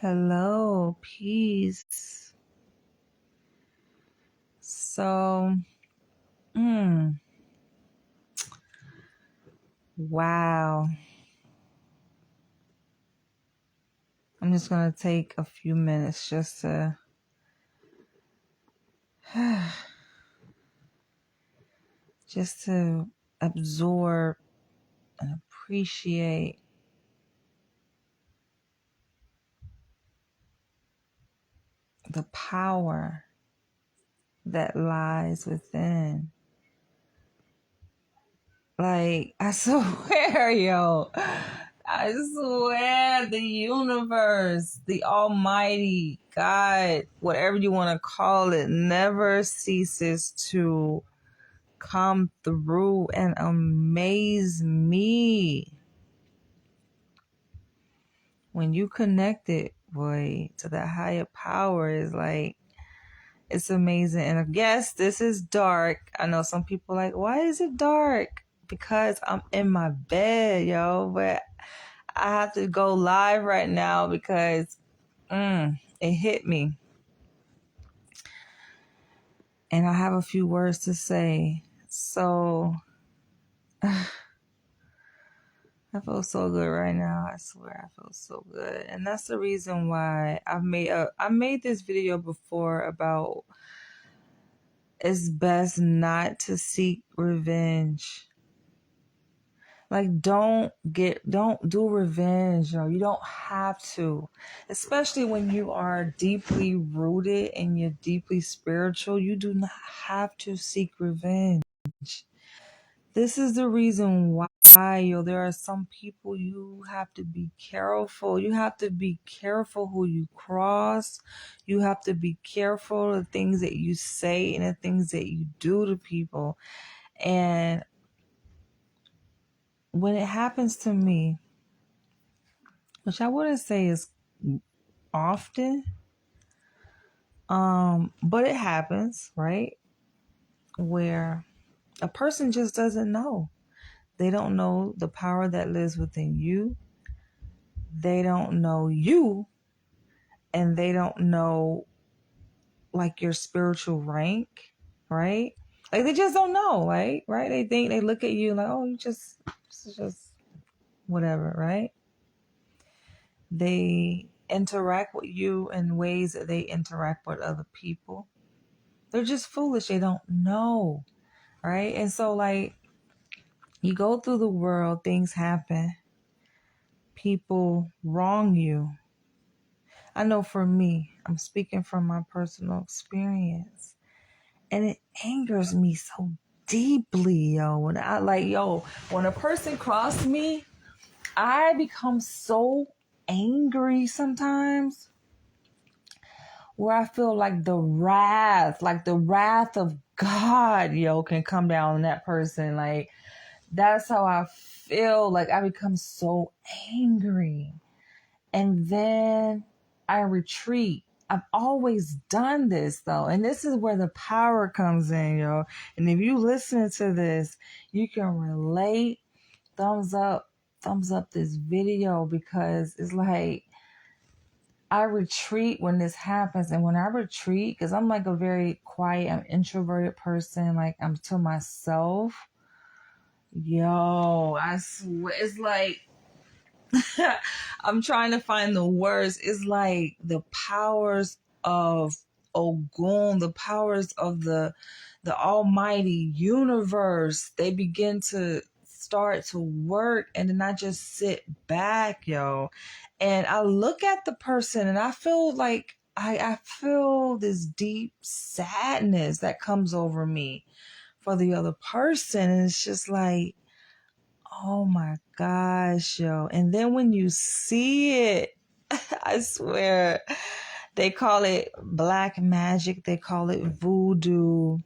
Hello, peace. So, wow. I'm just going to take a few minutes just to absorb and appreciate the power that lies within. Like, I swear, yo. I swear the universe, the almighty God, whatever you want to call it, never ceases to come through and amaze me. When you connect it, boy, to that higher power is like, it's amazing. And I guess this is dark. I know some people are like, why is it dark? Because I'm in my bed, yo. But I have to go live right now because it hit me. And I have a few words to say. So I feel so good right now. I swear I feel so good. And that's the reason why I made this video before about it's best not to seek revenge. Like don't do revenge, you don't have to. Especially when you are deeply rooted and you're deeply spiritual, you do not have to seek revenge. This is the reason why, there are some people you have to be careful. You have to be careful who you cross. You have to be careful of the things that you say and the things that you do to people. And when it happens to me, which I wouldn't say is often, but it happens, right? Where a person just doesn't know. They don't know the power that lives within you. They don't know you, and they don't know like your spiritual rank, right? Like they just don't know, right? They think, they look at you like, oh, this is just whatever, right? They interact with you in ways that they interact with other people. They're just foolish. They don't know, right? And so, like, you go through the world, things happen, people wrong you. I know for me, I'm speaking from my personal experience, and it angers me so deeply, yo. When a person crosses me, I become so angry sometimes, where I feel like the wrath of God, can come down on that person. Like, that's how I feel. Like, I become so angry. And then I retreat. I've always done this, though. And this is where the power comes in, yo. And if you listen to this, you can relate. Thumbs up this video, because it's like, I retreat when this happens. And when I retreat, because I'm like a very quiet, I'm introverted person, like I'm to myself. Yo, I swear, it's like, I'm trying to find the words. It's like the powers of Ogun, the powers of the almighty universe, they begin to start to work, and then I just sit back, yo. And I look at the person and I feel like I feel this deep sadness that comes over me for the other person. And it's just like, oh my gosh, yo. And then when you see it, I swear, they call it black magic, they call it voodoo,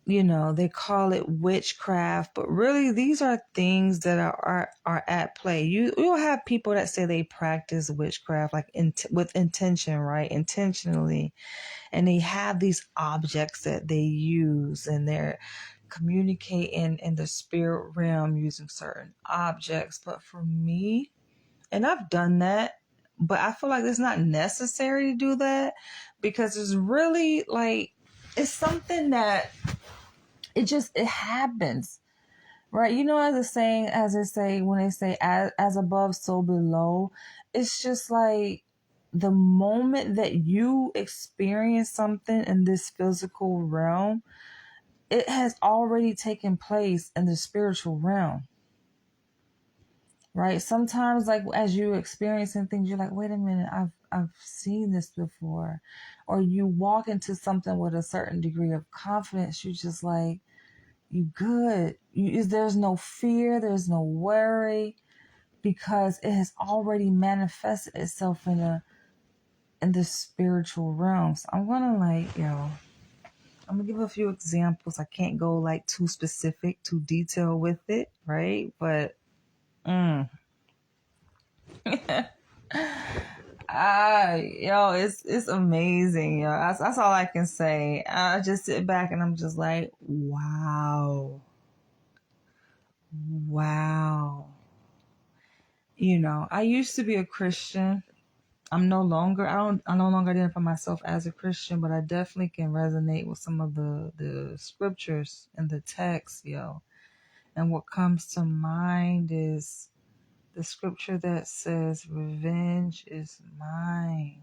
they call it witchcraft, but really these are things that are at play. You'll have people that say they practice witchcraft like with intention, right? Intentionally. And they have these objects that they use, and they're communicating in the spirit realm using certain objects. But for me, and I've done that, but I feel like it's not necessary to do that, because it's really like, it's something that it happens, right? You know, as a saying, as they say, when they say as above, so below, it's just like the moment that you experience something in this physical realm, it has already taken place in the spiritual realm, right? Sometimes, like, as you experiencing things, you're like, wait a minute, I've seen this before. Or you walk into something with a certain degree of confidence, you just like, you good. There's no fear, there's no worry, because it has already manifested itself in the spiritual realm. So I'm gonna I'm gonna give a few examples. I can't go like too specific, too detailed with it, right? But it's amazing, yo. That's all I can say. I just sit back and I'm just like, wow, wow. I used to be a Christian. I'm no longer. I no longer identify myself as a Christian, but I definitely can resonate with some of the scriptures and the text, yo. And what comes to mind is the scripture that says, "Revenge is mine,"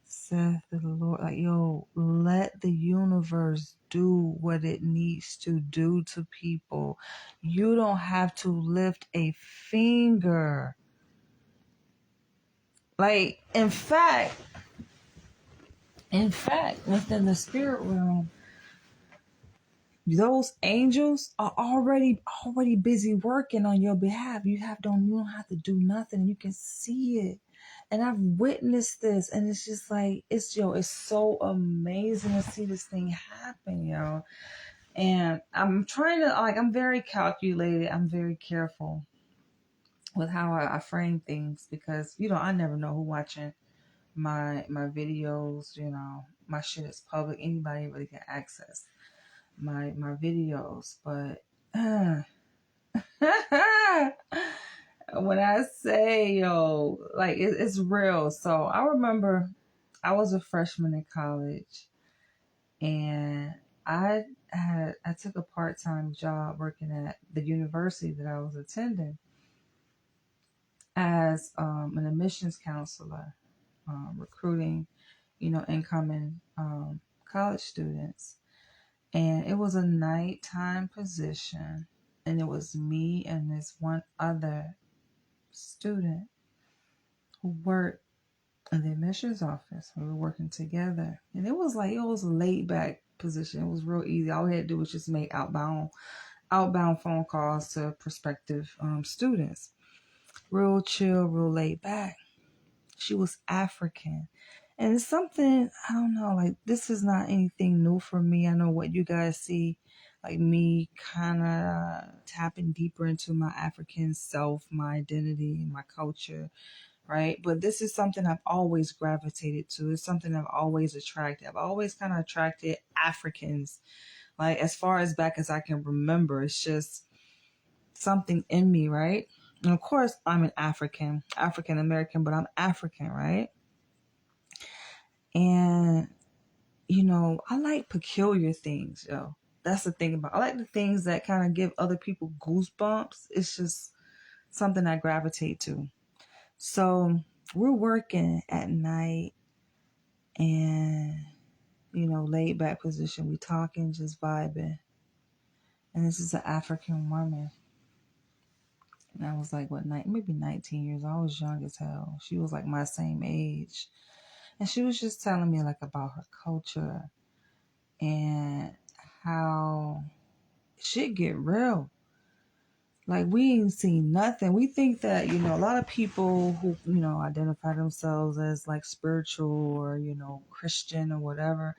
saith the Lord. Like, yo, let the universe do what it needs to do to people. You don't have to lift a finger. Like, in fact, within the spirit realm, those angels are already busy working on your behalf. You don't have to do nothing. You can see it. And I've witnessed this, and it's just like, it's so amazing to see this thing happen, yo. And I'm trying to, like, I'm very calculated. I'm very careful with how I frame things, because I never know who watching my videos. My shit is public. Anybody really can access my videos. But when I say, yo, like, it's real. So I remember I was a freshman in college, and I took a part-time job working at the university that I was attending as an admissions counselor, recruiting, incoming college students. And it was a nighttime position, and it was me and this one other student who worked in the admissions office. We were working together, and it was a laid back position. It was real easy. All we had to do was just make outbound phone calls to prospective students. Real chill, real laid back. She was African. And it's something, I don't know, like, this is not anything new for me. I know what you guys see, like me kind of tapping deeper into my African self, my identity, my culture, right? But this is something I've always gravitated to. It's something I've always attracted. I've always kind of attracted Africans, like, as far as back as I can remember. It's just something in me, right? And of course, I'm an African American, but I'm African, right? And, I like peculiar things, yo. That's the thing I like the things that kind of give other people goosebumps. It's just something I gravitate to. So we're working at night, and, laid back position. We talking, just vibing. And this is an African woman. And I was like, maybe 19 years old. I was young as hell. She was like my same age. And she was just telling me, like, about her culture and how shit get real. Like, we ain't seen nothing. We think that, a lot of people who, identify themselves as like spiritual or, Christian or whatever,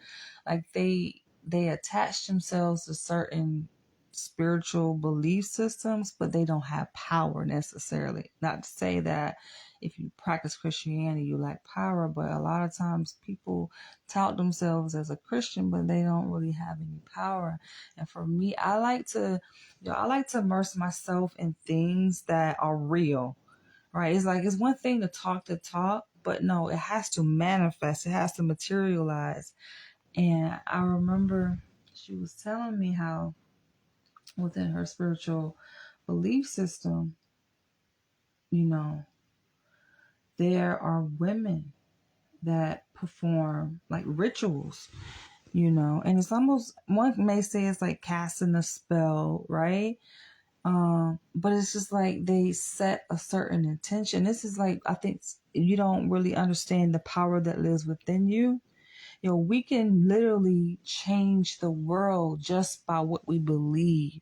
like they attach themselves to certain spiritual belief systems, but they don't have power necessarily. Not to say that if you practice Christianity, you lack power, but a lot of times people tout themselves as a Christian, but they don't really have any power. And for me, I like to immerse myself in things that are real, right? It's like, it's one thing to talk the talk, but no, it has to manifest, it has to materialize. And I remember she was telling me how within her spiritual belief system, you know, there are women that perform like rituals, and it's almost, one may say it's like casting a spell, right? But it's just like they set a certain intention. This is like, I think you don't really understand the power that lives within you. We can literally change the world just by what we believe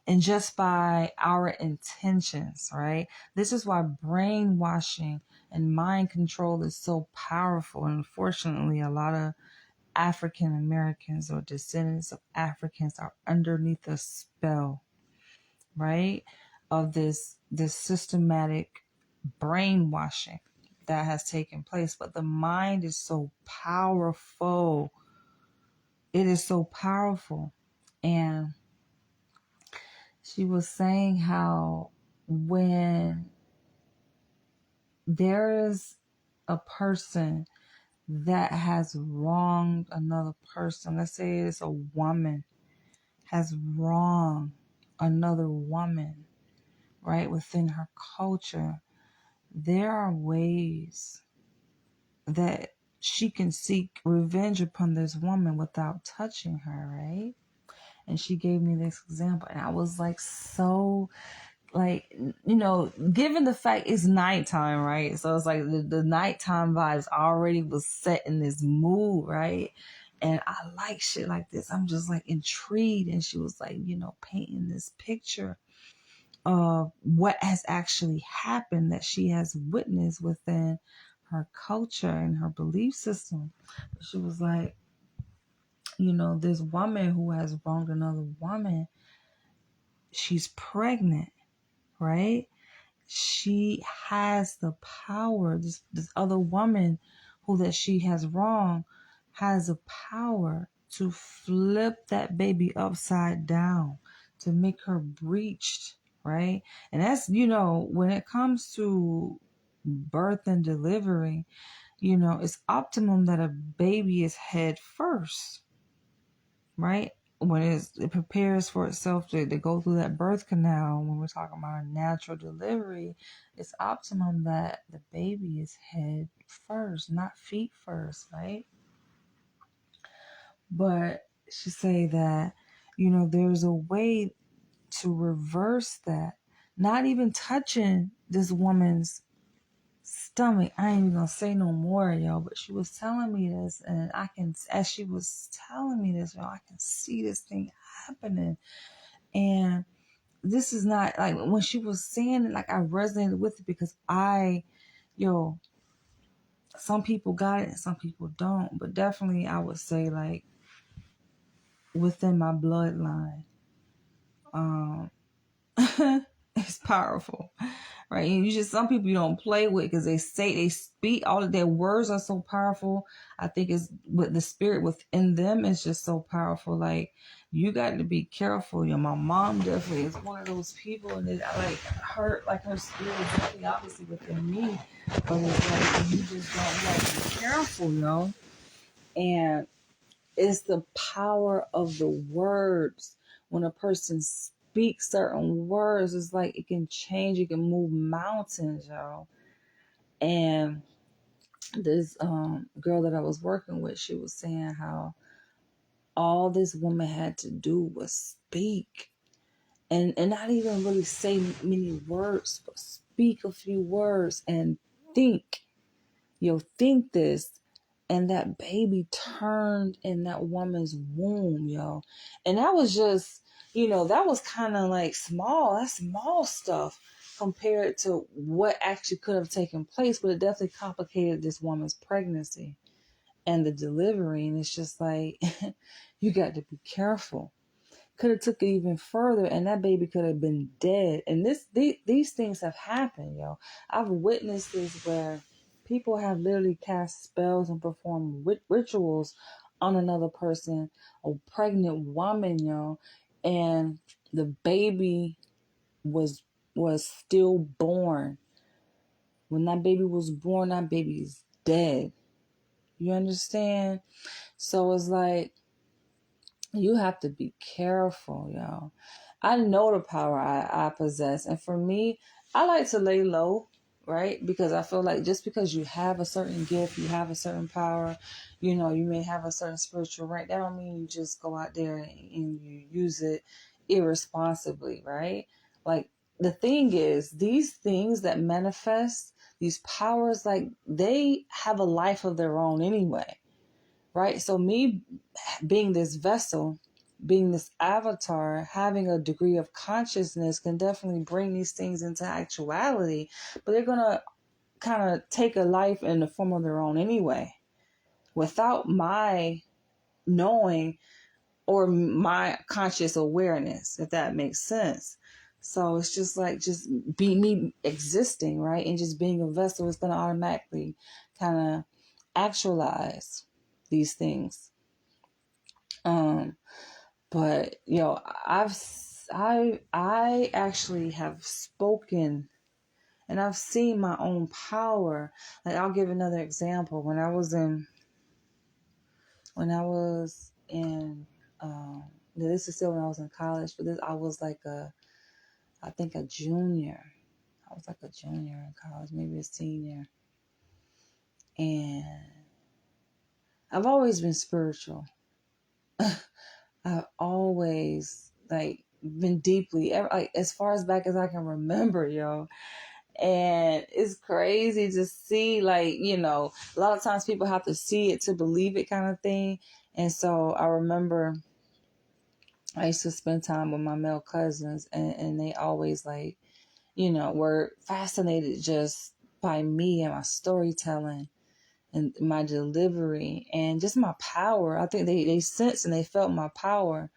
and just by our intentions, right? This is why brainwashing and mind control is so powerful. And unfortunately, a lot of African Americans or descendants of Africans are underneath a spell, right? Of this systematic brainwashing that has taken place. But the mind is so powerful. It is so powerful. And she was saying how when there is a person that has wronged another person, let's say it's a woman has wronged another woman, right, within her culture, there are ways that she can seek revenge upon this woman without touching her, right? And she gave me this example, and I was like, so, like, given the fact it's nighttime, right? So it's like the nighttime vibes already was set in this mood, right? And I like shit like this. I'm just like intrigued. And she was like, painting this picture of what has actually happened that she has witnessed within her culture and her belief system. She was like, this woman who has wronged another woman, she's pregnant, right? She has the power. This other woman who that she has wronged has the power to flip that baby upside down, to make her breached, right? And that's, when it comes to birth and delivery, it's optimum that a baby is head first, right? When it prepares for itself to go through that birth canal, when we're talking about a natural delivery, it's optimum that the baby is head first, not feet first, right? But she say that, there's a way to reverse that. Not even touching this woman's stomach. I ain't even gonna say no more, yo. But she was telling me this, and as she was telling me this, I can see this thing happening. And this is not like when she was saying it, like I resonated with it because some people got it and some people don't. But definitely, I would say like within my bloodline, um, it's powerful. Right, and some people you don't play with because they speak, all of their words are so powerful. I think it's with the spirit within them is just so powerful. Like you got to be careful. My mom definitely is one of those people, and it like her spirit is definitely obviously within me, but it's like you just don't be careful, And it's the power of the words. When a person speaks certain words, it's like it can change, it can move mountains, y'all. And this girl that I was working with, she was saying how all this woman had to do was speak. And not even really say many words, but speak a few words and think. Think this. And that baby turned in that woman's womb, yo. And that was just, that was kind of like small. That's small stuff compared to what actually could have taken place. But it definitely complicated this woman's pregnancy and the delivery. And it's just like, you got to be careful. Could have took it even further, and that baby could have been dead. And these things have happened, yo. I've witnessed this where people have literally cast spells and performed rituals on another person, a pregnant woman, yo, and the baby was stillborn. When that baby was born, that baby is dead. You understand? So it's like, you have to be careful, y'all. I know the power I possess. And for me, I like to lay low, right? Because I feel like just because you have a certain gift, you have a certain power, you know, you may have a certain spiritual rank, that don't mean you just go out there and you use it irresponsibly, right? Like, the thing is, these things that manifest, these powers, like, they have a life of their own anyway, right? So me being this vessel, being this avatar, having a degree of consciousness can definitely bring these things into actuality, but they're going to kind of take a life in the form of their own anyway, without my knowing or my conscious awareness, if that makes sense. So it's just like, just be me existing, right? And just being a vessel is going to automatically kind of actualize these things. But I actually have spoken and I've seen my own power. Like, I'll give another example. When I was in this is still when I was in college, but I was like I think a junior. I was like a junior in college, maybe a senior. And I've always been spiritual. I've always like been deeply, like, as far as back as I can remember, yo. And it's crazy to see, like, a lot of times people have to see it to believe it, kind of thing. And so I remember I used to spend time with my male cousins, and they always, like, were fascinated just by me and my storytelling and my delivery and just my power. I think they sensed and they felt my power.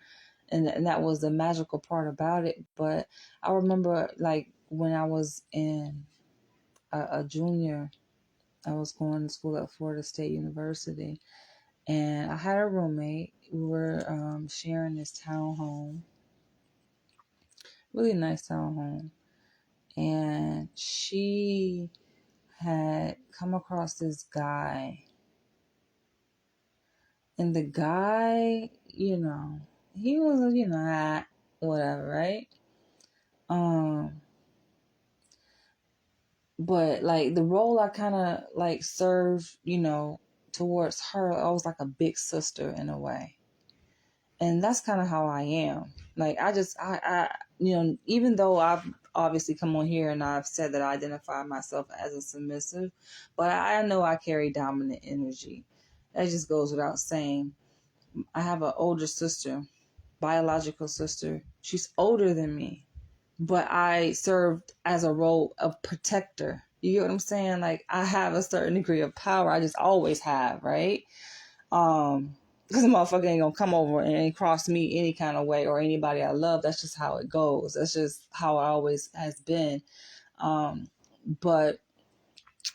And that was the magical part about it. But I remember, like, when I was in a junior, I was going to school at Florida State University, and I had a roommate. We were sharing this townhome, really nice townhome, and she had come across this guy, and the guy, he was, whatever, right? But like the role I kind of like served, towards her, I was like a big sister in a way. And that's kind of how I am. Like, even though I've obviously come on here and I've said that I identify myself as a submissive, but I know I carry dominant energy. That just goes without saying. I have an older sister, biological sister. She's older than me, but I served as a role of protector. You get what I'm saying? Like, I have a certain degree of power. I just always have, right? Because a motherfucker ain't gonna come over and cross me any kind of way, or anybody I love. That's just how it goes. That's just how it always has been. But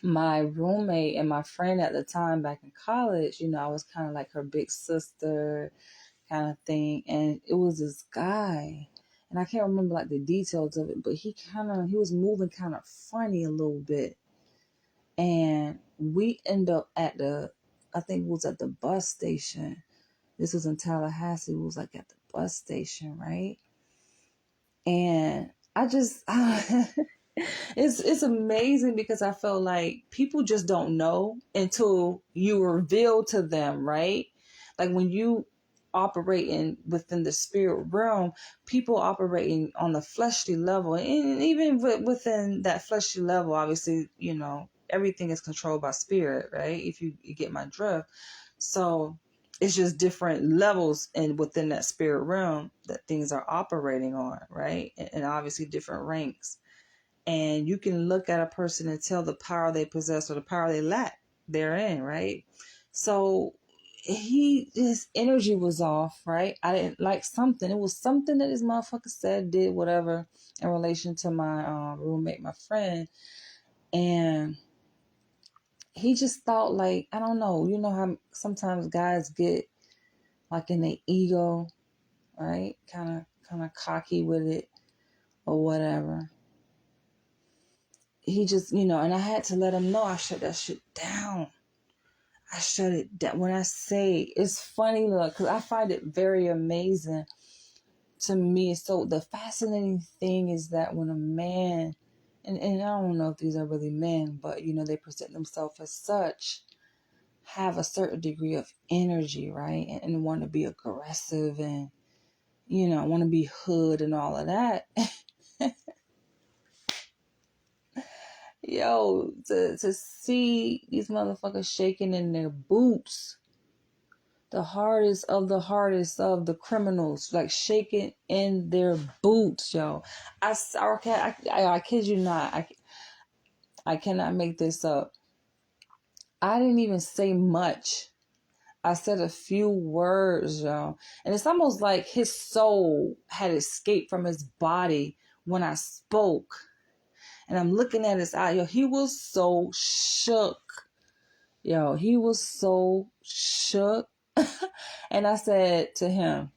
my roommate and my friend at the time back in college, I was kind of like her big sister kind of thing. And it was this guy, and I can't remember like the details of it, but he was moving kind of funny a little bit. And we end up I think it was at the bus station. This was in Tallahassee. It was like at the bus station, right? And I just, it's amazing because I felt like people just don't know until you reveal to them, right? Like, when you operating within the spirit realm, people operating on the fleshly level, and even within that fleshly level, obviously, everything is controlled by spirit, right? If you get my drift. So it's just different levels and within that spirit realm that things are operating on, right? And obviously different ranks. And you can look at a person and tell the power they possess or the power they lack therein, right? So his energy was off, right? I didn't like something. It was something that this motherfucker said, did, whatever, in relation to my roommate, my friend. And he just thought, like, I don't know, how sometimes guys get like in their ego, right? Kind of cocky with it or whatever. he just, and I had to let him know I shut that shit down. I shut it down. When I say, it's funny, look, because I find it very amazing to me. So the fascinating thing is that when a man, and I don't know if these are really men, but they present themselves as such, have a certain degree of energy, right? And want to be aggressive and, want to be hood and all of that. Yo, to see these motherfuckers shaking in their boots, the hardest of the criminals, like shaking in their boots, yo. I kid you not. I cannot make this up. I didn't even say much. I said a few words, yo. And it's almost like his soul had escaped from his body when I spoke. And I'm looking at his eye. Yo, he was so shook. Yo, he was so shook. And I said to him,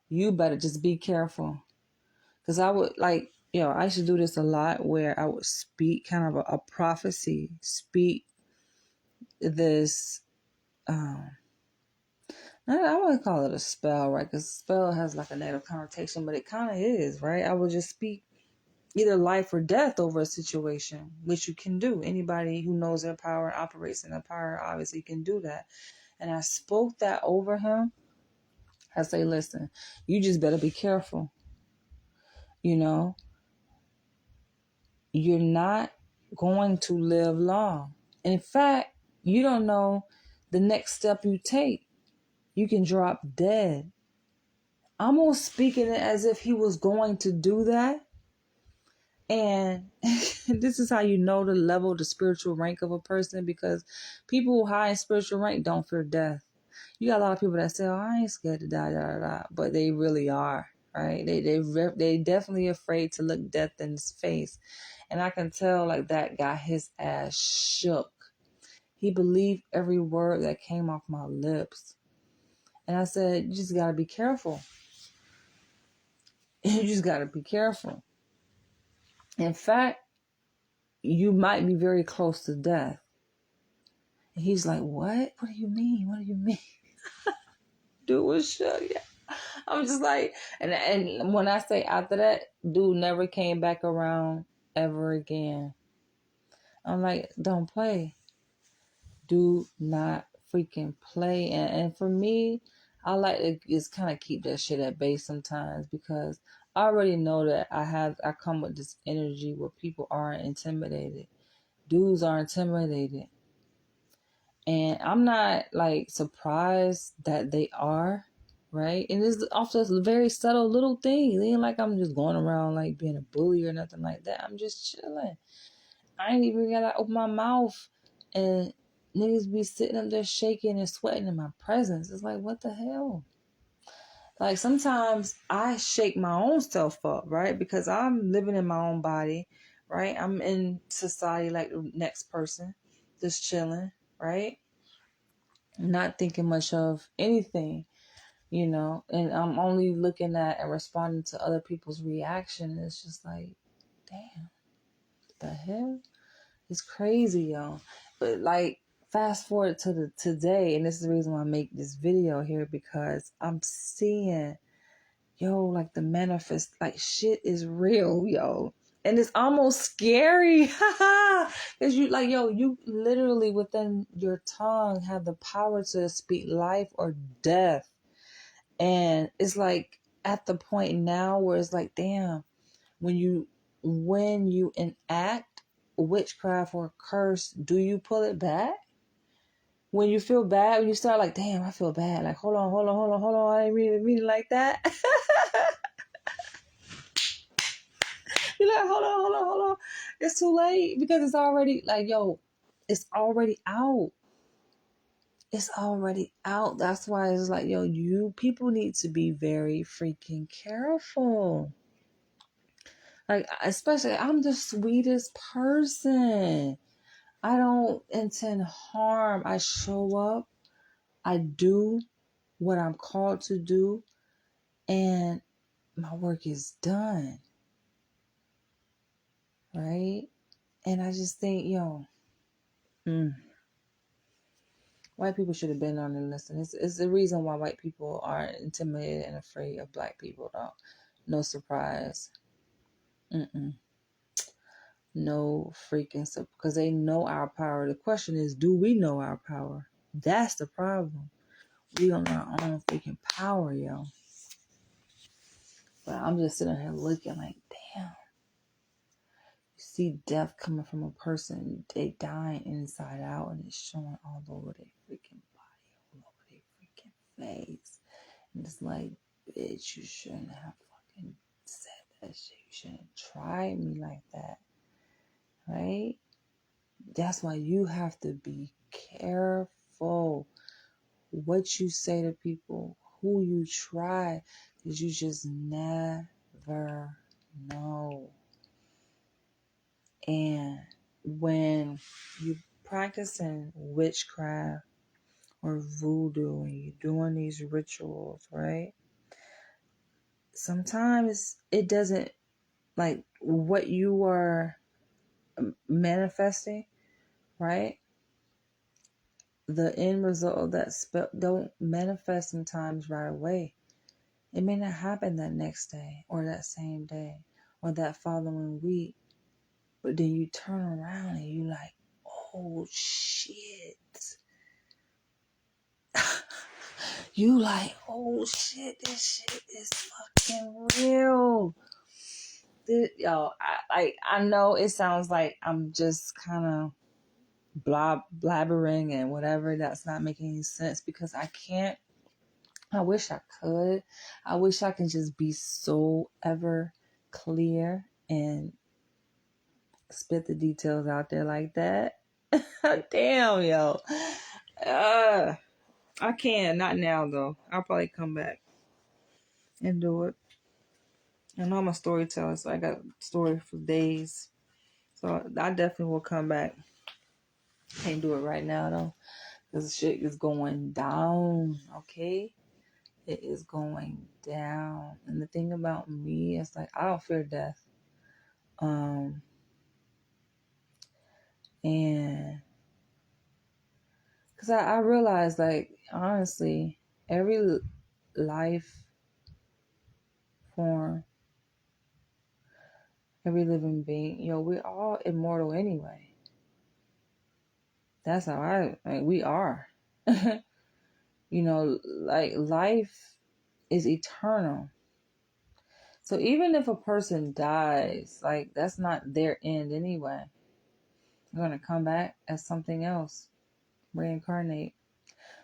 you better just be careful. Because I would I used to do this a lot where I would speak kind of a prophecy, speak this, I wouldn't call it a spell, right? Because spell has like a negative connotation, but it kind of is, right? I would just speak either life or death over a situation, which you can do. Anybody who knows their power and operates in their power obviously can do that. And I spoke that over him. I say, listen, you just better be careful. You're not going to live long. In fact, you don't know the next step you take. You can drop dead. I'm almost speaking it as if he was going to do that. And this is how you know the level, the spiritual rank of a person, because people high in spiritual rank don't fear death. You got a lot of people that say, oh, I ain't scared to die, but they really are, right? They definitely afraid to look death in his face. And I can tell like that got his ass shook. He believed every word that came off my lips. And I said, you just got to be careful. You just got to be careful. In fact, you might be very close to death. And he's like, what? What do you mean? What do you mean? Dude was shook. Yeah. I'm just like, and when I say after that, dude never came back around ever again. I'm like, don't play. Do not freaking play. And for me, I like to just kind of keep that shit at bay sometimes, because I already know that I come with this energy where people aren't intimidated. Dudes are intimidated. And I'm not like surprised that they are, right? And it's also a very subtle little thing. It ain't like I'm just going around like being a bully or nothing like that. I'm just chilling. I ain't even gotta open my mouth, and niggas be sitting up there shaking and sweating in my presence. It's like, what the hell? Like sometimes I shake my own self up, right? Because I'm living in my own body, right? I'm in society like the next person, just chilling, right? Not thinking much of anything, and I'm only looking at and responding to other people's reaction. It's just like, damn, the hell? It's crazy, y'all. But like, fast forward to today, and this is the reason why I make this video here, because I'm seeing, like the manifest, like shit is real, yo. And it's almost scary. Because you literally within your tongue have the power to speak life or death. And it's like at the point now where it's like, damn, when you enact witchcraft or curse, do you pull it back? When you feel bad, when you start like, damn, I feel bad. Like, hold on. I didn't mean it like that. You're like, hold on. It's too late, because it's already like, it's already out. It's already out. That's why it's like, you people need to be very freaking careful. Like, especially, I'm the sweetest person. I don't intend harm. I show up. I do what I'm called to do. And my work is done. right? And I just think, white people should have been on the list. And it's the reason why white people are intimidated and afraid of black people, though. No surprise. No freaking stuff, because they know our power. The question is, do we know our power? That's the problem. We don't know our own freaking power, yo. But I'm just sitting here looking like, damn. You see death coming from a person, they dying inside out, and it's showing all over their freaking body, all over their freaking face. And it's like, bitch, you shouldn't have fucking said that shit. You shouldn't try me like that. Right? That's why you have to be careful what you say to people, who you try, because you just never know. And when you practicing witchcraft or voodoo and you're doing these rituals, right? Sometimes it doesn't, like what you are manifesting, right? The end result of that spell don't manifest sometimes right away. It may not happen that next day or that same day or that following week, but then you turn around and you like, oh shit. You like, oh shit, this shit is fucking real. I know it sounds like I'm just kind of blabbering and whatever. That's not making any sense because I can't. I wish I could. I wish I could just be so ever clear and spit the details out there like that. Damn, yo. I can. Not now, though. I'll probably come back and do it. And I'm a storyteller, so I got story for days. So I definitely will come back. Can't do it right now, though. Because shit is going down, okay? It is going down. And the thing about me is like I don't fear death. And because I realized, like, honestly, every life form, every living being, we're all immortal anyway. That's how we are. Like life is eternal. So even if a person dies, like that's not their end anyway. They're going to come back as something else, reincarnate.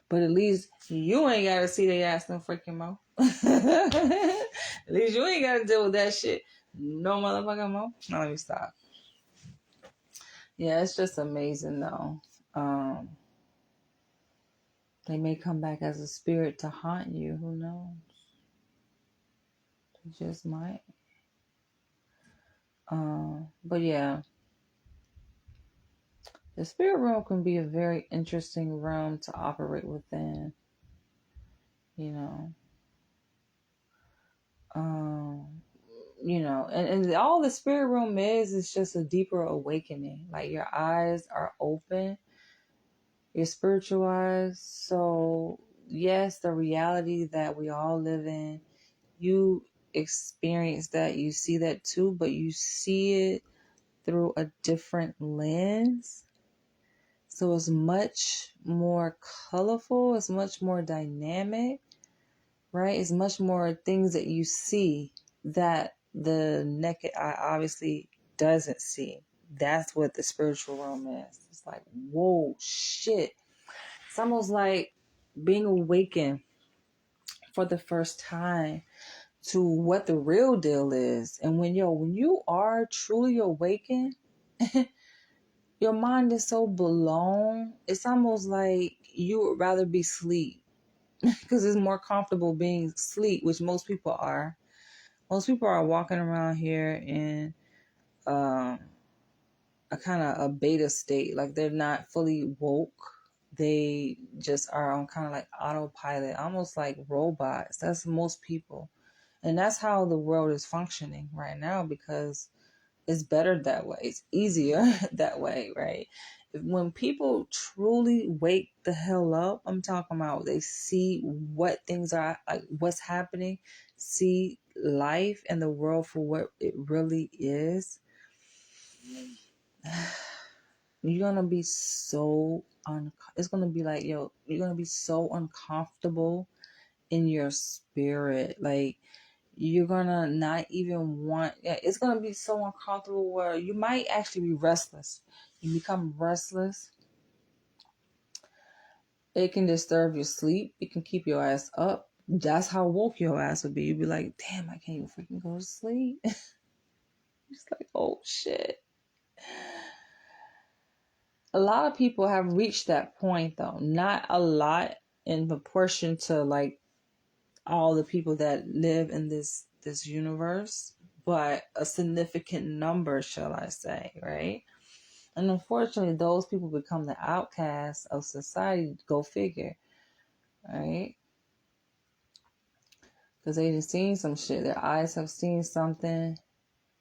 But at least you ain't got to see their ass no freaking more. At least you ain't got to deal with that shit no motherfucking more. No, let me stop. Yeah, it's just amazing though. They may come back as a spirit to haunt you. Who knows? They just might. But yeah, the spirit realm can be a very interesting realm to operate within. And all the spirit realm is just a deeper awakening. Like your eyes are open, your spiritual eyes. So yes, the reality that we all live in, you experience that, you see that too, but you see it through a different lens. So it's much more colorful, it's much more dynamic, right? It's much more things that you see that the naked eye obviously doesn't see. That's what the spiritual realm is. It's like, whoa, shit. It's almost like being awakened for the first time to what the real deal is. And when you are truly awakened, your mind is so blown. It's almost like you would rather be asleep because it's more comfortable being asleep, which most people are. Most people are walking around here in a kind of a beta state. Like they're not fully woke. They just are on kind of like autopilot, almost like robots. That's most people. And that's how the world is functioning right now because It's better that way. It's easier that way, right? When people truly wake the hell up, I'm talking about they see what things are, like what's happening, see life and the world for what it really is. You're gonna be so it's gonna be like, yo, you're gonna be so uncomfortable in your spirit. Like, you're gonna not even want, yeah, it's gonna be so uncomfortable where you might actually be restless. You become restless. It can disturb your sleep. It can keep your ass up. That's how woke your ass would be. You'd be like, damn, I can't even freaking go to sleep. It's like, oh shit. A lot of people have reached that point though. Not a lot in proportion to like all the people that live in this universe, but a significant number, shall I say, right? And unfortunately, those people become the outcasts of society. Go figure, right? Because they just seen some shit. Their eyes have seen something.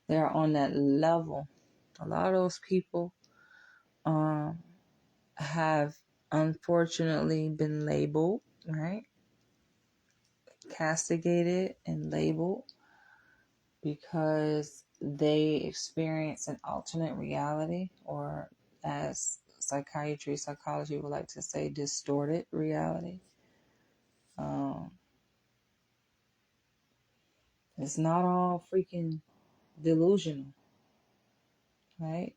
They're on that level. A lot of those people have unfortunately been labeled, right? Castigated and labeled because they experience an alternate reality, or as psychology would like to say, distorted reality. It's not all freaking delusional, right?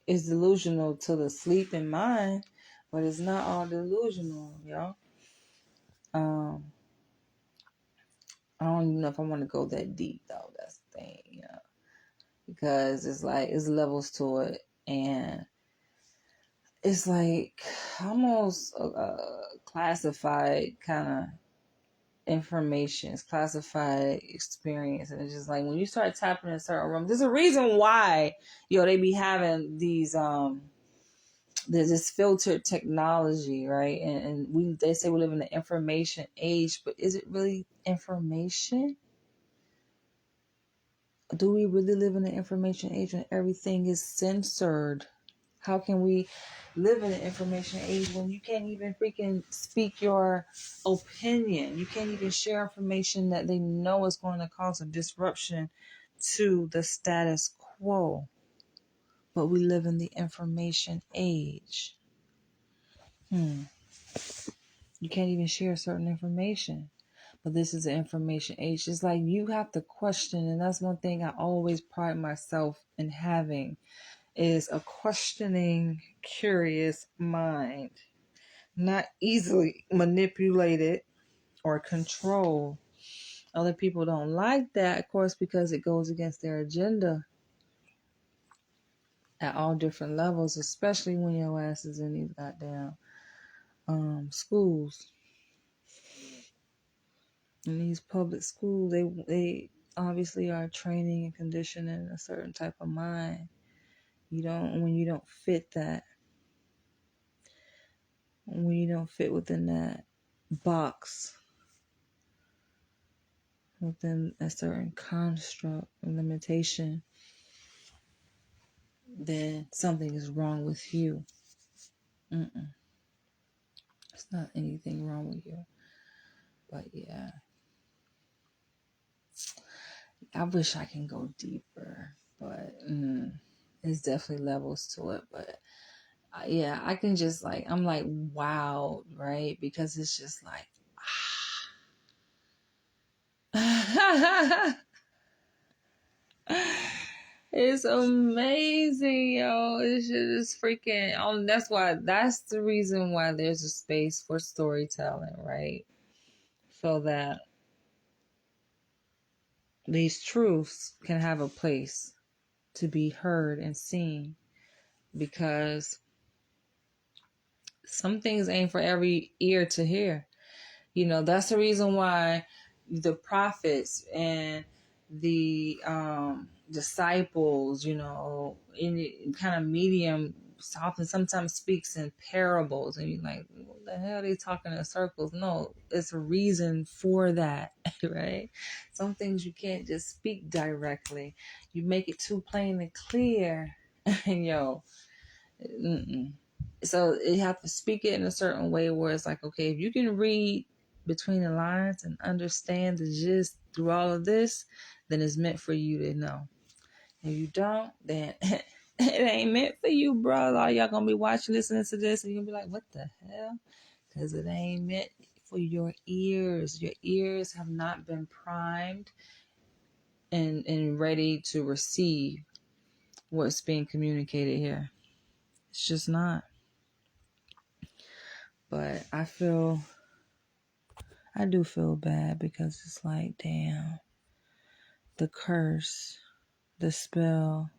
It's delusional to the sleeping mind, but it's not all delusional, yo. I don't even know if I want to go that deep though. That's the thing, because it's like it's levels to it, and it's like almost classified kind of information. It's classified experience, and it's just like when you start tapping in certain rooms, there's a reason why they be having these there's this filtered technology, right? And they say we live in the information age, but is it really information? Do we really live in the information age when everything is censored? How can we live in an information age when you can't even freaking speak your opinion? You can't even share information that they know is going to cause a disruption to the status quo. But we live in the information age. You can't even share certain information. But this is the information age. It's like you have to question, and that's one thing I always pride myself in having, is a questioning, curious mind. Not easily manipulated or controlled. Other people don't like that, of course, because it goes against their agenda at all different levels, especially when your ass is in these goddamn schools. In these public schools, they obviously are training and conditioning a certain type of mind. When you don't fit that, when you don't fit within that box, within a certain construct and limitation, then something is wrong with you. It's not anything wrong with you. But yeah, I wish I can go deeper, but it's definitely levels to it. But yeah, I can just like, I'm like, wow, right? Because it's just like, it's amazing, yo. It's just freaking. That's the reason why there's a space for storytelling, right? So that these truths can have a place to be heard and seen, because some things ain't for every ear to hear. That's the reason why the prophets and the disciples, in kind of medium often sometimes speaks in parables, and you're like, what the hell are they talking in circles? No, it's a reason for that. Right? Some things you can't just speak directly. You make it too plain and clear. And mm-mm. So you have to speak it in a certain way where it's like, okay, if you can read between the lines and understand the gist through all of this, then it's meant for you to know. If you don't, then it ain't meant for you, bro. All y'all gonna be watching, listening to this, and you'll be like, what the hell? Because it ain't meant for your ears. Your ears have not been primed and ready to receive what's being communicated here. It's just not. But I do feel bad because it's like, damn, the curse, the spell,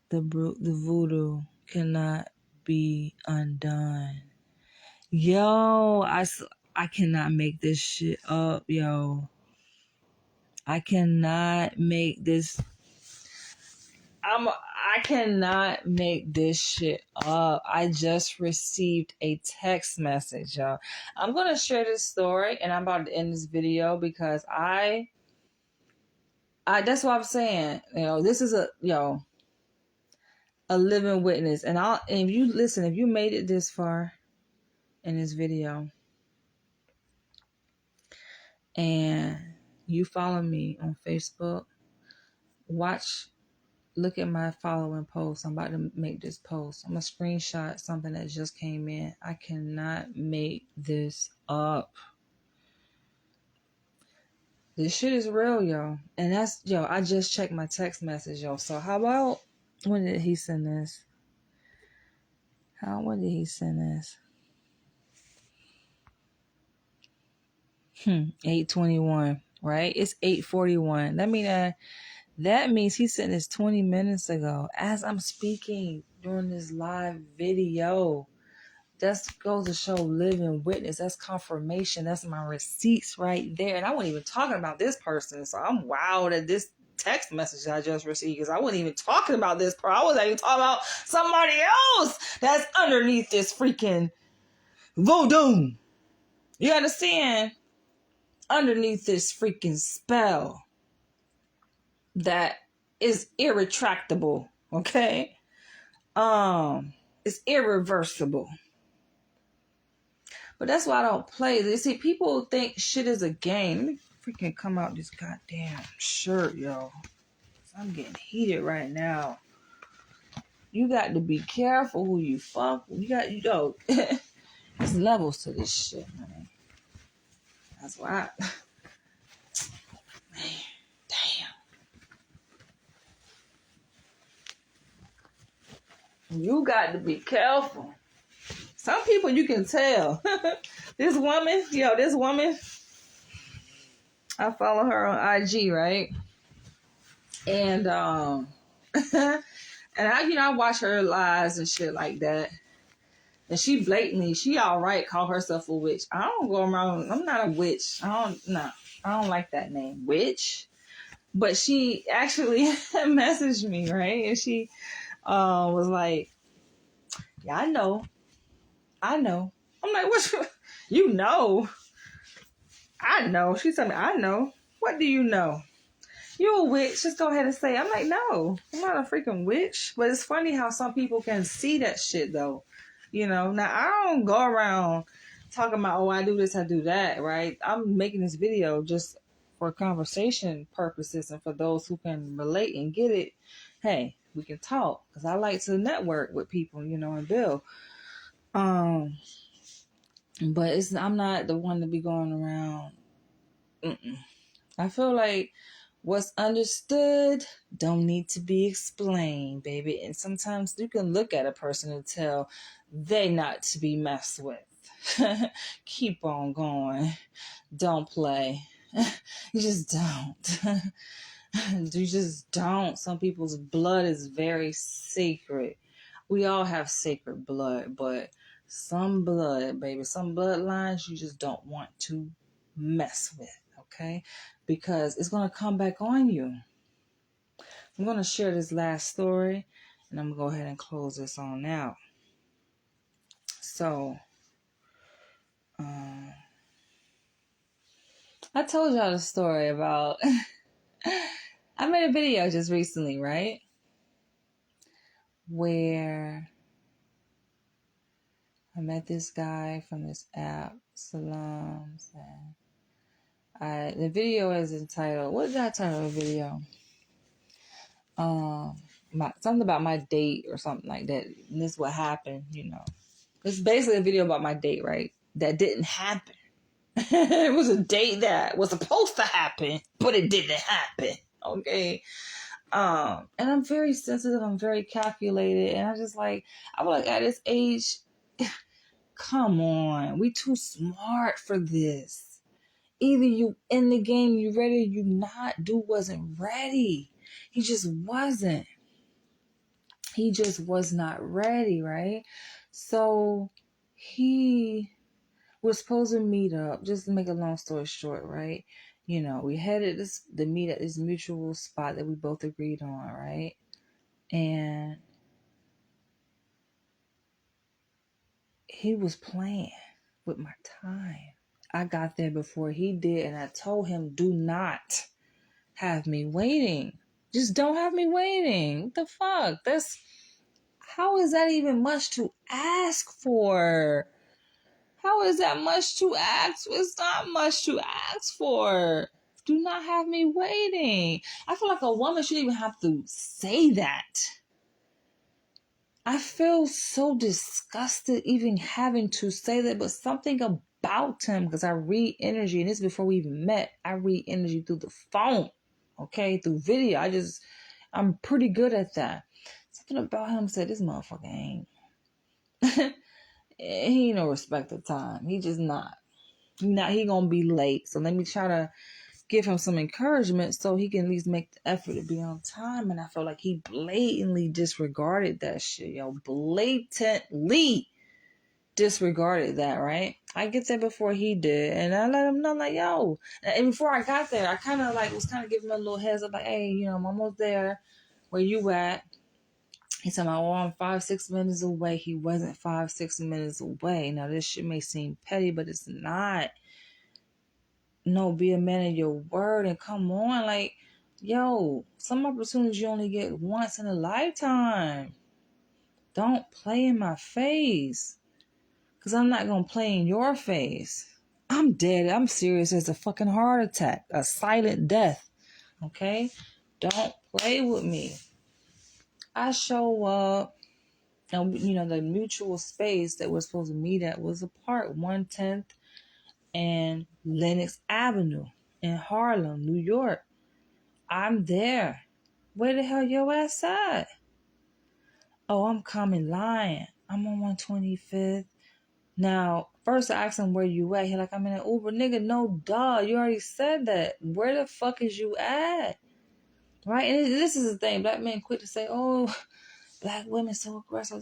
the voodoo cannot be undone. Yo, I cannot make this shit up, yo. I cannot make this. I cannot make this shit up. I just received a text message, y'all. I'm gonna share this story, and I'm about to end this video because I that's what I'm saying. This is a living witness, and if you made it this far in this video, and you follow me on Facebook, look at my following post. I'm about to make this post. I'm going to screenshot something that just came in. I cannot make this up. This shit is real, yo. And that's, I just checked my text message, yo. So how about, when did he send this? When did he send this? 8:21, right? It's 8:41. That means he sent this 20 minutes ago as I'm speaking during this live video. That goes to show living witness. That's confirmation. That's my receipts right there. And I wasn't even talking about this person. So I'm wowed at this text message I just received because I wasn't even talking about this person. I wasn't even talking about somebody else that's underneath this freaking Vodun. You understand? Underneath this freaking spell that is irretractable. Okay? It's irreversible. But that's why I don't play. You see, people think shit is a game. Let me freaking come out this goddamn shirt, yo. I'm getting heated right now. You got to be careful who you fuck with. There's levels to this shit, man. That's why man, damn. You got to be careful. Some people you can tell. This woman, I follow her on IG, right? And and I watch her lives and shit like that. And she blatantly, she outright call herself a witch. I don't go around, I'm not a witch. I don't like that name, witch. But she actually messaged me, right? And she was like, yeah, I know. I'm like, what? You know? I know. She told me, I know. What do you know? You a witch. Just go ahead and say it. I'm like, no, I'm not a freaking witch. But it's funny how some people can see that shit, though. Now I don't go around talking about, oh, I do this, I do that, right? I'm making this video just for conversation purposes and for those who can relate and get it. Hey, we can talk because I like to network with people, and build. But I'm not the one to be going around. I feel like what's understood don't need to be explained, baby. And sometimes you can look at a person and tell they not to be messed with. Keep on going. Don't play. You just don't. You just don't. Some people's blood is very sacred. We all have sacred blood, but some blood, baby, some bloodlines you just don't want to mess with, okay? because it's going to come back on you. I'm going to share this last story, and I'm going to go ahead and close this on out. So, I told y'all the story about, I made a video just recently, right? Where I met this guy from this app, Salams, and the video is entitled, what did I title the video? Something about my date or something like that. And this is what happened, It's basically a video about my date, right? That didn't happen. It was a date that was supposed to happen, but it didn't happen. Okay. And I'm very sensitive, I'm very calculated, and I feel like at this age, come on, we too smart for this. Either you in the game, you ready, you not. Dude wasn't ready. He just wasn't. He just was not ready, right? So he was supposed to meet up, just to make a long story short, right? We headed to meet at this mutual spot that we both agreed on, right? And he was playing with my time. I got there before he did, and I told him, do not have me waiting. Just don't have me waiting. What the fuck? How is that even much to ask for? How is that much to ask? It's not much to ask for. Do not have me waiting. I feel like a woman shouldn't even have to say that. I feel so disgusted even having to say that, but something about him, because I read energy, and this is before we even met, I read energy through the phone, okay, through video. I'm pretty good at that. Something about him said, this motherfucker ain't. He ain't no respect of time. He just not. He gonna be late. So let me try to give him some encouragement so he can at least make the effort to be on time. And I felt like he blatantly disregarded that shit, blatantly disregarded that, right? I get there before he did, and I let him know, like, yo. And before I got there, I kind of was giving him a little heads up, like, hey, I'm almost there. Where you at? He said, well, I'm 5-6 minutes away. He wasn't 5-6 minutes away. Now, this shit may seem petty, but it's not. No, be a man of your word and come on. Some opportunities you only get once in a lifetime. Don't play in my face. Because I'm not going to play in your face. I'm dead. I'm serious as a fucking heart attack. A silent death. Okay? Don't play with me. I show up. And, the mutual space that we're supposed to meet at was apart 110th and Lenox Avenue in Harlem, New York. I'm there. Where the hell your ass at? Oh, I'm coming lying. I'm on 125th. Now, first I asked him where you at. He like, I'm in an Uber. Nigga, no duh. You already said that. Where the fuck is you at? Right? And this is the thing. Black men quick to say, oh, black women so aggressive.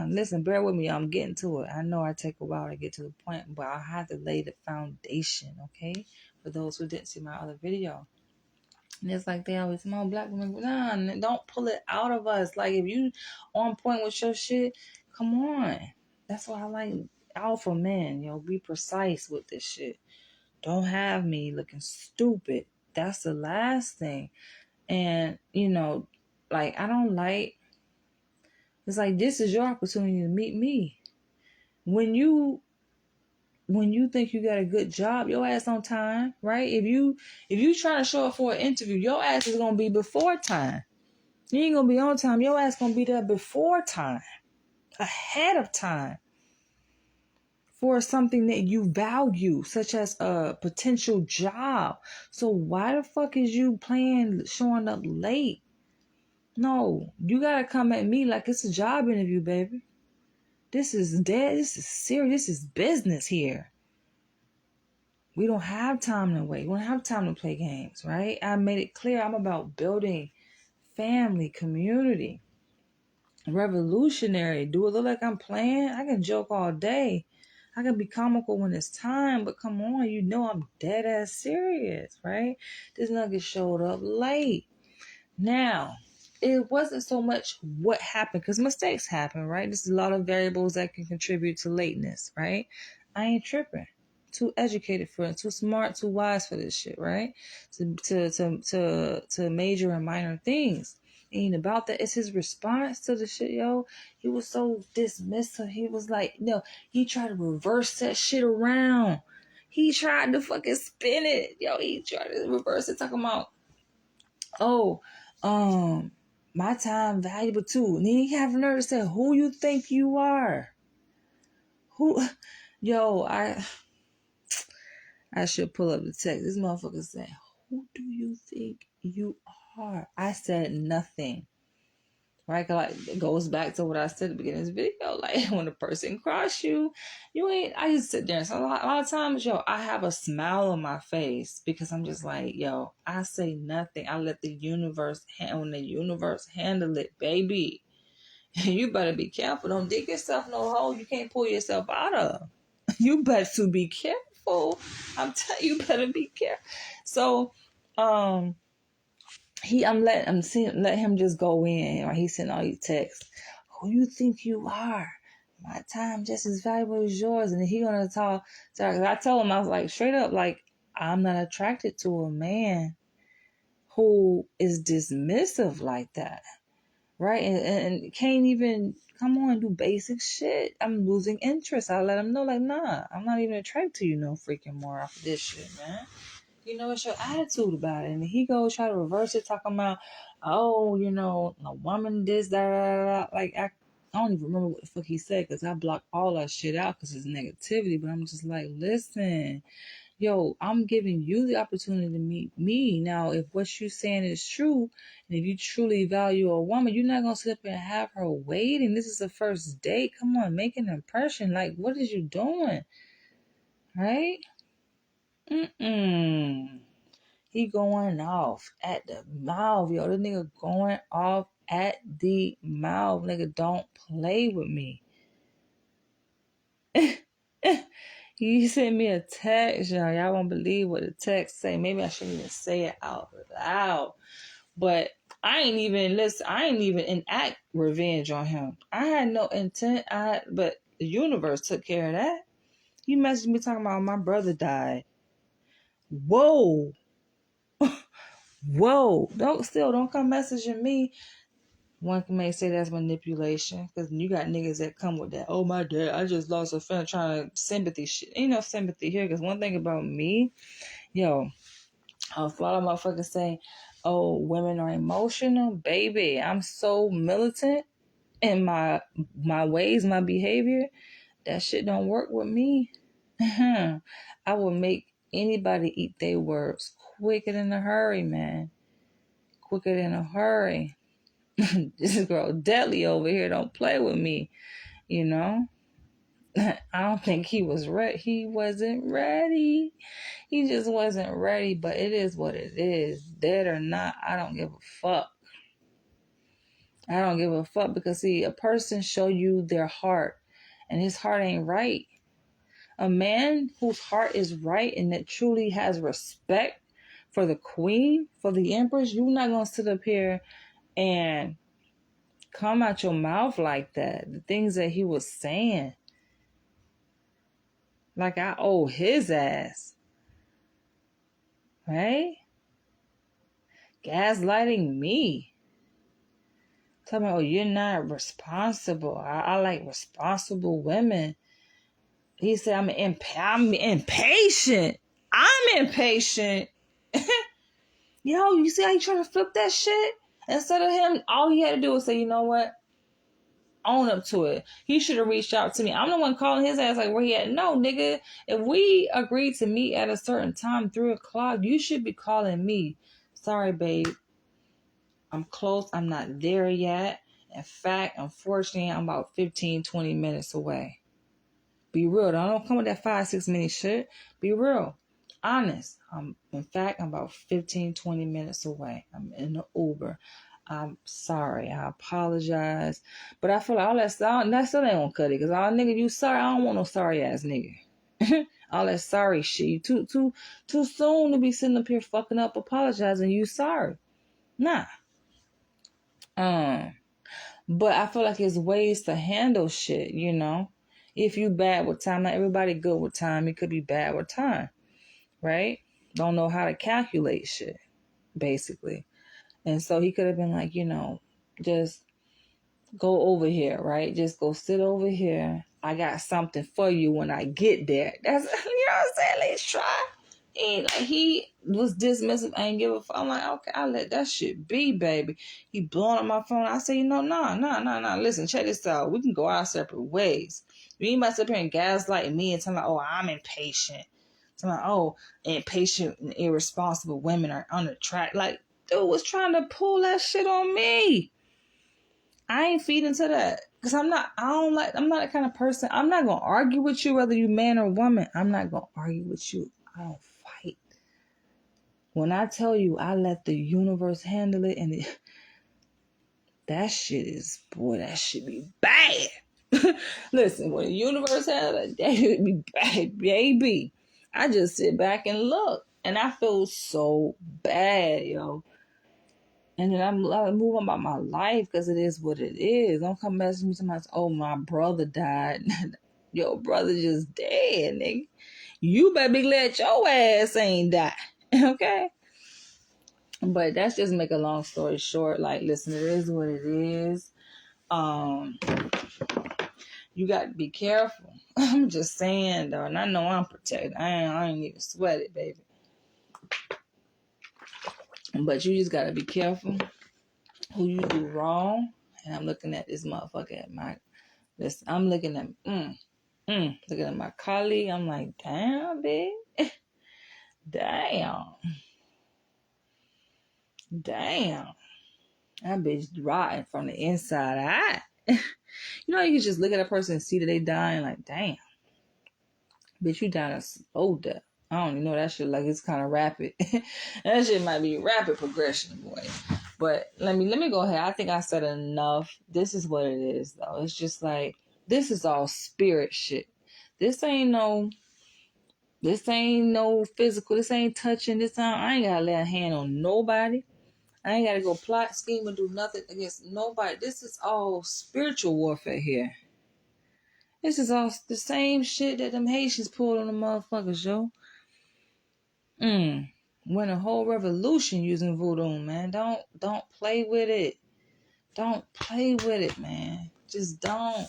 Listen, bear with me. I'm getting to it. I know I take a while to get to the point, but I have to lay the foundation, okay? For those who didn't see my other video. And it's like they always, small black women, nah, don't pull it out of us. Like, if you on point with your shit, come on. That's why I like alpha men, be precise with this shit. Don't have me looking stupid. That's the last thing. And, I don't like, it's like, this is your opportunity to meet me. When you think you got a good job, your ass on time, right? If you trying to show up for an interview, your ass is gonna be before time. You ain't gonna be on time. Your ass gonna be there before time, ahead of time, for something that you value, such as a potential job. So why the fuck is you showing up late? No, you gotta come at me like it's a job interview, baby. This is dead. This is serious. This is business here. We don't have time to wait. We don't have time to play games, right? I made it clear I'm about building family, community, revolutionary. Do it look like I'm playing? I can joke all day. I can be comical when it's time, but come on, you know I'm dead ass serious, right? This nugget showed up late. Now, it wasn't so much what happened, because mistakes happen, right? There's a lot of variables that can contribute to lateness, right? I ain't tripping. Too educated for it, too smart, too wise for this shit, right? To major and minor things. Ain't about that. It's his response to the shit, yo. He was so dismissive. He was like, no, he tried to reverse that shit around. He tried to fucking spin it. Yo, he tried to reverse it, talking about, oh, my time valuable too. And then he have nerve to say, who you think you are? Who? Yo, I should pull up the text. This motherfucker said, who do you think you are? I said nothing. Right? Like, it goes back to what I said at the beginning of this video. Like, when a person cross you, you ain't, I just sit there. So a lot of times, yo, I have a smile on my face because I'm just like, yo, I say nothing. I let the universe, when the universe handle it, baby. You better be careful. Don't dig yourself no hole you can't pull yourself out of. You better to be careful. I'm telling you, better be careful. So, let him just go in. Right? He sent all these texts. Who you think you are? My time just as valuable as yours. And he gonna talk. I told him, I was like, straight up, like, I'm not attracted to a man who is dismissive like that. Right? And can't even come on, do basic shit. I'm losing interest. I let him know, like, nah, I'm not even attracted to you no freaking more after this shit, man. You know, it's your attitude about it. And he goes try to reverse it, talking about, oh, you know, a woman this, that. Like, I don't even remember what the fuck he said, because I blocked all that shit out because it's negativity. But I'm just like, listen, yo, I'm giving you the opportunity to meet me. Now, if what you're saying is true, and if you truly value a woman, you're not going to sit up and have her waiting. This is the first date. Come on, make an impression. Like, what is you doing? Right? He going off at the mouth, yo. This nigga going off at the mouth. Nigga, don't play with me. He sent me a text, y'all. Y'all won't believe what the text say. Maybe I shouldn't even say it out loud. But I ain't even enact revenge on him. I had no intent. But the universe took care of that. He messaged me talking about my brother died. Whoa. Whoa. Don't come messaging me. One may say that's manipulation, because you got niggas that come with that. Oh, my dad, I just lost a friend, trying to sympathy shit. Ain't no sympathy here, because one thing about me, yo, a lot of motherfuckers say, oh, women are emotional. Baby, I'm so militant in my ways, my behavior. That shit don't work with me. I will make anybody eat their words quicker than a hurry, man. Quicker than a hurry. This girl deadly over here, don't play with me, you know. I don't think he was ready. He wasn't ready. He just wasn't ready, but it is what it is. Dead or not, I don't give a fuck. I don't give a fuck, because see, a person show you their heart and his heart ain't right. A man whose heart is right and that truly has respect for the queen, for the empress, you're not going to sit up here and come out your mouth like that. The things that he was saying. Like I owe his ass. Right? Gaslighting me. Talking about, oh, you're not responsible. I like responsible women. He said, I'm impatient. I'm impatient. Yo, you see how you trying to flip that shit? Instead of him, all he had to do was say, you know what? Own up to it. He should have reached out to me. I'm the one calling his ass like, where he at? No, nigga. If we agreed to meet at a certain time, 3:00, you should be calling me. Sorry, babe. I'm close. I'm not there yet. In fact, unfortunately, I'm about 15, 20 minutes away. Be real. Don't come with that 5-6 minute shit. Be real. Honest. In fact, I'm about 15, 20 minutes away. I'm in the Uber. I'm sorry. I apologize. But I feel like all that stuff, that still ain't gonna cut it. Because all nigga, you sorry. I don't want no sorry ass nigga. All that sorry shit. You too soon to be sitting up here fucking up apologizing. You sorry. Nah. But I feel like it's ways to handle shit, you know. If you bad with time, not everybody good with time. It could be bad with time, right? Don't know how to calculate shit, basically. And so he could have been like, you know, just go over here, right? Just go sit over here. I got something for you when I get there. That's, you know what I'm saying? Let's try. He was dismissive. I ain't give a fuck. I'm like, okay, I'll let that shit be, baby. He blowing up my phone. I say, you know, nah. Listen, check this out. We can go our separate ways. You ain't about to sit here and gaslight me and tell me, oh, I'm impatient. Tell me, oh, impatient and irresponsible women are unattractive. Like, dude was trying to pull that shit on me. I ain't feeding to that. Because I'm not that kind of person. I'm not going to argue with you, whether you man or woman. I'm not going to argue with you. I don't fight. When I tell you I let the universe handle it, and that shit be bad. Listen, when the universe handle it, that shit be bad, baby. I just sit back and look, and I feel so bad, yo. And then I move on about my life because it is what it is. Don't come messing me somebody, oh, my brother died. Your brother just dead, nigga. You better be glad your ass ain't die. Okay? But that's just make a long story short. Like, listen, it is what it is. You got to be careful. I'm just saying, though. And I know I'm protected. I ain't even sweat it, baby. But you just got to be careful who you do wrong. And I'm looking at this motherfucker at my... Listen, I'm looking at... looking at my colleague. I'm like, damn, bitch. Damn. That bitch rotting from the inside out. You know, you can just look at a person and see that they dying, like, damn. Bitch, you dying a slow death. I don't even know that shit, like, it's kind of rapid. That shit might be rapid progression, boy. But let me go ahead. I think I said enough. This is what it is, though. It's just like, this is all spirit shit. This ain't no physical. This ain't touching. I ain't got to lay a hand on nobody. I ain't got to go plot, scheme, or do nothing against nobody. This is all spiritual warfare here. This is all the same shit that them Haitians pulled on the motherfuckers, yo. Went a whole revolution using voodoo, man. Don't play with it. Don't play with it, man. Just don't.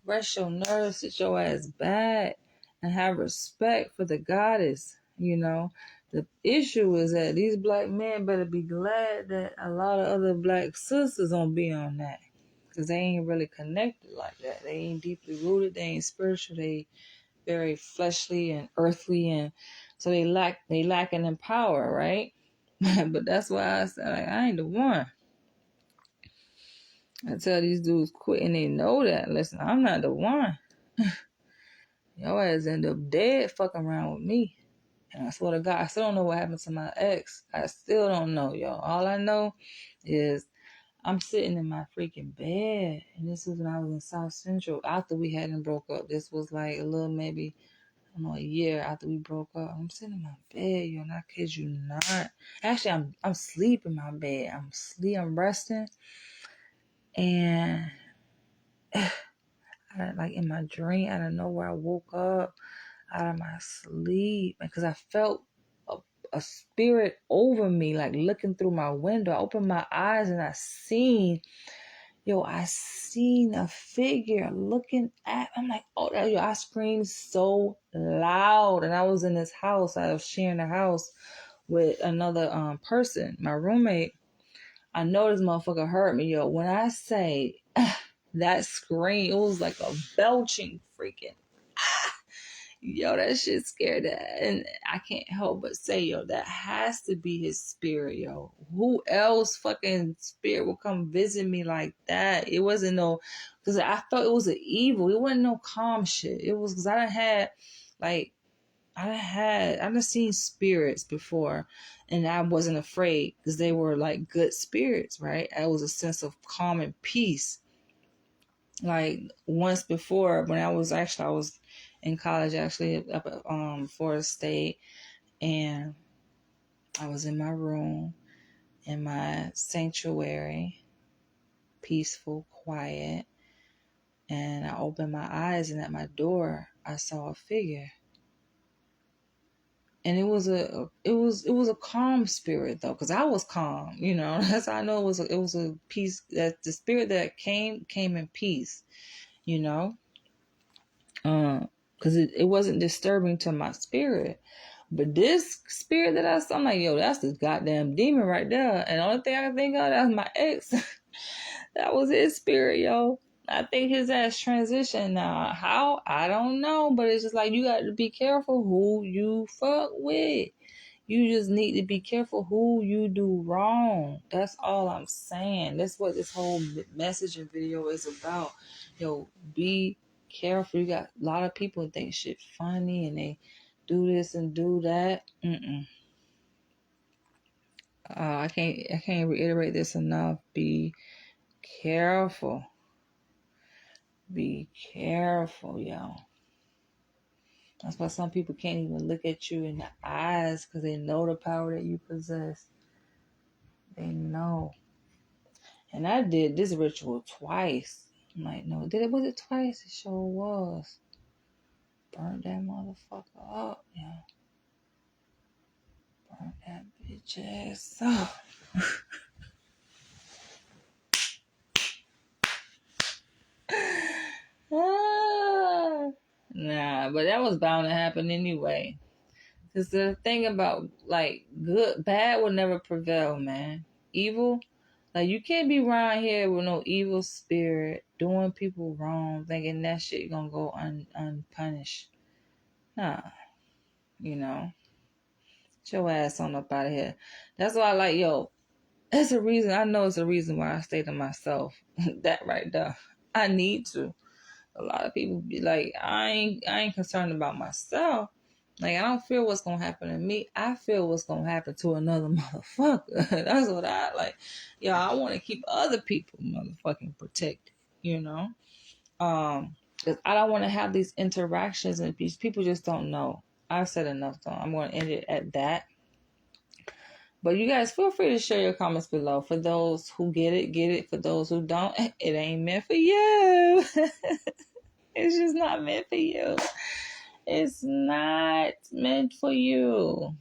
Rest your nerves, sit your ass back, and have respect for the goddess, you know. The issue is that these black men better be glad that a lot of other black sisters don't be on that. Because they ain't really connected like that. They ain't deeply rooted. They ain't spiritual. They very fleshly and earthly. And so they lacking in power, right? But that's why I said, like, I ain't the one. I tell these dudes quit and they know that. Listen, I'm not the one. Your ass end up dead fucking around with me. And I swear to God, I still don't know what happened to my ex. I still don't know, y'all. All I know is I'm sitting in my freaking bed. And this was when I was in South Central after we hadn't broke up. This was like a little maybe, I don't know, a year after we broke up. I'm sitting in my bed, yo, and I kid you not. Actually, I'm asleep in my bed. I'm resting. And like in my dream, out of nowhere, I woke up out of my sleep because I felt a spirit over me, like looking through my window. I opened my eyes and I seen a figure looking at. I'm like, oh, I screamed so loud, and I was in this house. I was sharing a house with another person, my roommate. I know this motherfucker heard me, yo. When I say that scream, it was like a belching freaking. Yo, that shit scared that. And I can't help but say, yo, that has to be his spirit, yo. Who else fucking spirit will come visit me like that? It wasn't no, because I thought it was an evil. It wasn't no calm shit. It was because I done had, like, I've seen spirits before, and I wasn't afraid because they were like good spirits, right? It was a sense of calm and peace. Like once before, when I was in college, actually up at Florida State, and I was in my room in my sanctuary, peaceful, quiet, and I opened my eyes, and at my door, I saw a figure. And it was a calm spirit though, because I was calm, That's how I know it was a peace, that the spirit that came in peace, you know, because it wasn't disturbing to my spirit. But this spirit that I saw, I'm like, yo, that's this goddamn demon right there. And the only thing I can think of, that's my ex. That was his spirit, yo. I think his ass transitioned now. How? I don't know. But it's just like you got to be careful who you fuck with. You just need to be careful who you do wrong. That's all I'm saying. That's what this whole messaging video is about. Yo, be careful. You got a lot of people who think shit funny and they do this and do that. I can't reiterate this enough. Be careful. Be careful, y'all. That's why some people can't even look at you in the eyes because they know the power that you possess. They know. And I did this ritual twice. I'm like, no, was it twice? It sure was. Burn that motherfucker up, yeah. Burn that bitch ass up. Nah, but that was bound to happen anyway. Because the thing about, like, bad will never prevail, man. Evil, like, you can't be around here with no evil spirit doing people wrong, thinking that shit gonna go unpunished. Nah, get your ass on up out of here. That's why, like, yo, that's a reason. I know it's a reason why I stay to myself. That right there. I need to. A lot of people be like, I ain't concerned about myself. Like, I don't feel what's gonna happen to me. I feel what's gonna happen to another motherfucker. That's what I like. Yo, I want to keep other people motherfucking protected. You know, 'cause I don't want to have these interactions, and people just don't know. I've said enough, though. I'm going to end it at that. But you guys feel free to share your comments below. For those who get it, get it. For those who don't, it ain't meant for you. It's just not meant for you. It's not meant for you.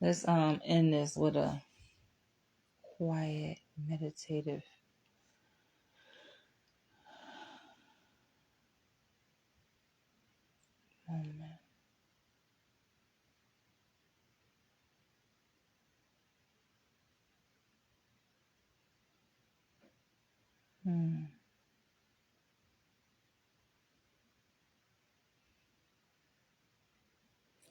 Let's end this with a quiet, meditative moment.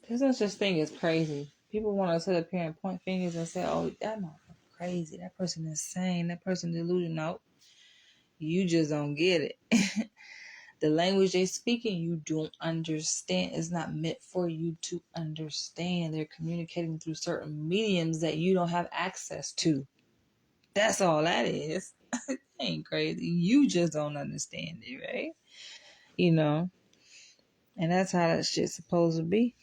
There's no such thing as crazy. People want to sit up here and point fingers and say, oh, that motherfucker crazy. That person is insane. That person delusional. No, you just don't get it. The language they're speaking, you don't understand. It's not meant for you to understand. They're communicating through certain mediums that you don't have access to. That's all that is. Ain't crazy. You just don't understand it, right? And that's how that shit's supposed to be.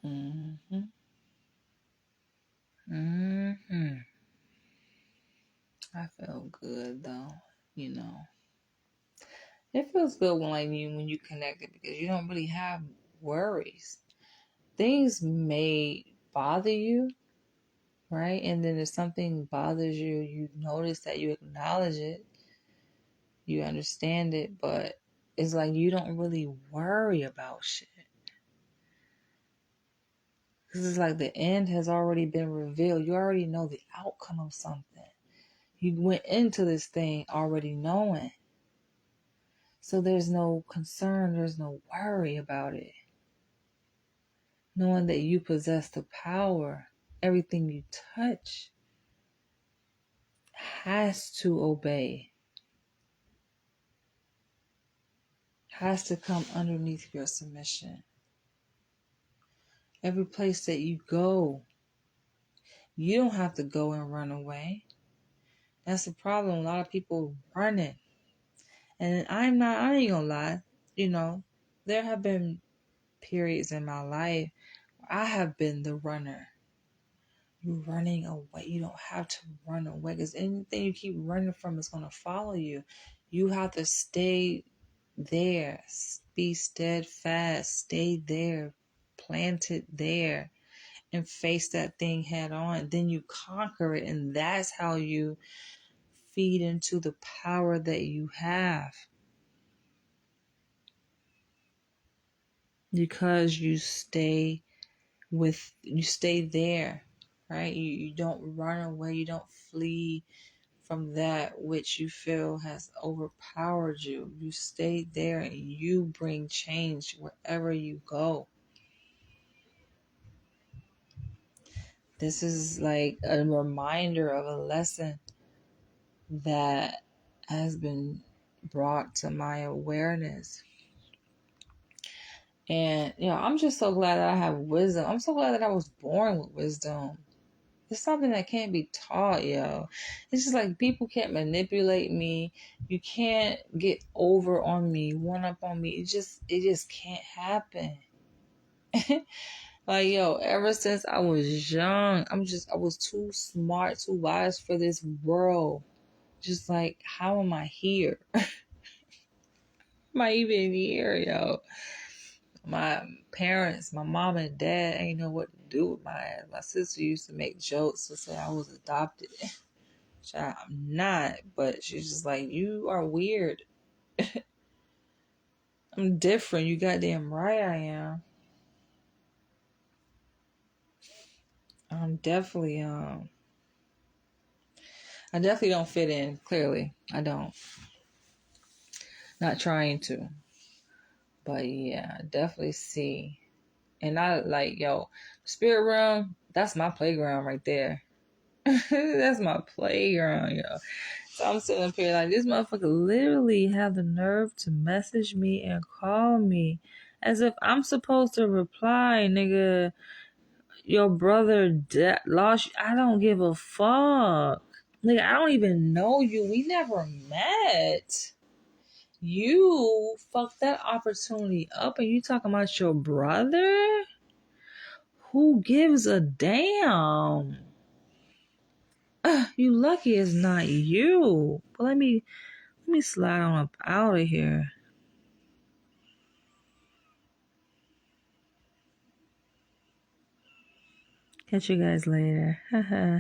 Mm-hmm. Mm-hmm. I feel good though, you know. It feels good when you connect it because you don't really have worries. Things may bother you, right? And then if something bothers you, you notice that, you acknowledge it, you understand it, but it's like you don't really worry about shit. Because it's like the end has already been revealed. You already know the outcome of something. You went into this thing already knowing. So there's no concern, there's no worry about it. Knowing that you possess the power, everything you touch has to obey. has to come underneath your submission. Every place that you go, you don't have to go and run away. That's the problem. A lot of people running. And I ain't gonna lie, there have been periods in my life where I have been the runner. You're running away. You don't have to run away because anything you keep running from is going to follow you. You have to stay there. Be steadfast. Stay there. Planted there. And face that thing head on. Then you conquer it. And that's how you feed into the power that you have. Because you stay there, right? You don't run away. You don't flee from that which you feel has overpowered you. You stay there and you bring change wherever you go. This is like a reminder of a lesson that has been brought to my awareness. And, I'm just so glad that I have wisdom. I'm so glad that I was born with wisdom. It's something that can't be taught, yo. It's just like people can't manipulate me. You can't get over on me, one up on me. It just can't happen. Like, yo, ever since I was young, I was too smart, too wise for this world. Just like, how am I here? Am I even here, yo? My parents, my mom and dad ain't know what to do with my ass. My sister used to make jokes to say I was adopted. Child, I'm not, but she's just like, you are weird. I'm different. You goddamn right I am. I'm definitely I definitely don't fit in, clearly. I don't. Not trying to. But yeah, I definitely see. And I like, yo, spirit realm, that's my playground right there. That's my playground, yo. So I'm sitting up here like, this motherfucker literally have the nerve to message me and call me as if I'm supposed to reply, nigga. Your brother lost you. I don't give a fuck. Nigga, I don't even know you. We never met. You fucked that opportunity up and you talking about your brother? Who gives a damn? You lucky it's not you. But let me slide on up out of here. Catch you guys later. Haha.